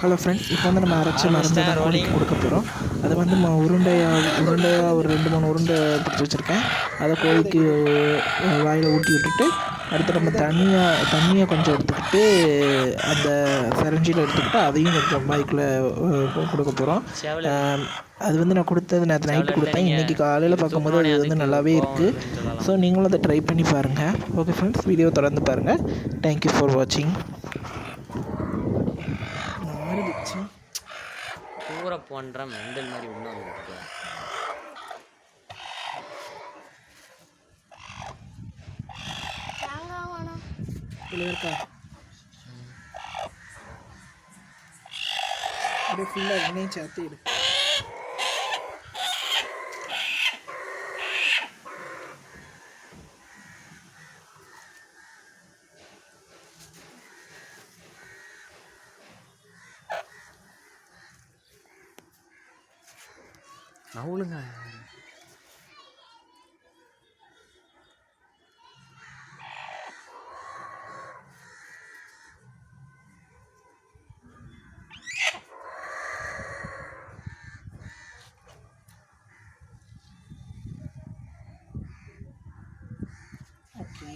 Hello friends, இப்போ வந்து நம்ம அரைச்ச மருந்து தான் கோழிக்கு கொடுக்க போகிறோம். அதை வந்து உருண்டையாக ஒரு 2-3 உருண்டை பிடிச்சி வச்சுருக்கேன். அதை கோழிக்கு வாயில் ஊட்டி விட்டுட்டு, அடுத்து நம்ம தண்ணியை கொஞ்சம் எடுத்துக்கிட்டு அந்த சிரஞ்சியில் எடுத்துக்கிட்டு அதையும் கொஞ்சம் வாய்க்குள்ளே கொடுக்க போகிறோம். அது வந்து நான் கொடுத்தது நேற்று நைட்டு கொடுத்தேன். இன்றைக்கி காலையில் பார்க்கும்போது அது வந்து நல்லாவே இருக்குது. ஸோ நீங்களும் அதை ட்ரை பண்ணி பாருங்கள். ஓகே ஃப்ரெண்ட்ஸ், வீடியோ தொடர்ந்து பாருங்கள். தேங்க்யூ ஃபார் வாட்சிங். பூரா போன்ற மெண்டல் மாதிரி ஒன்றும் இருக்கு. இருக்கா அப்படியே ஃபுல்லாக எண்ணெயும் சேர்த்து எடு. நவுளுங்க ஓகே,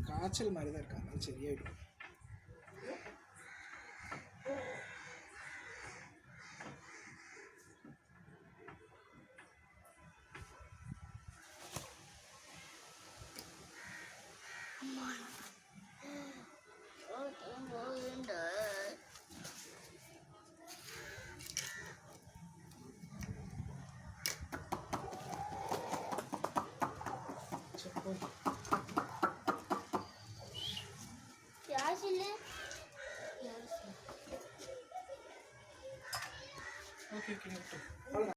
காய்ச்சல் மாதிரி தான் இருக்கா, அதனால சரியாயிடும். ஓகே,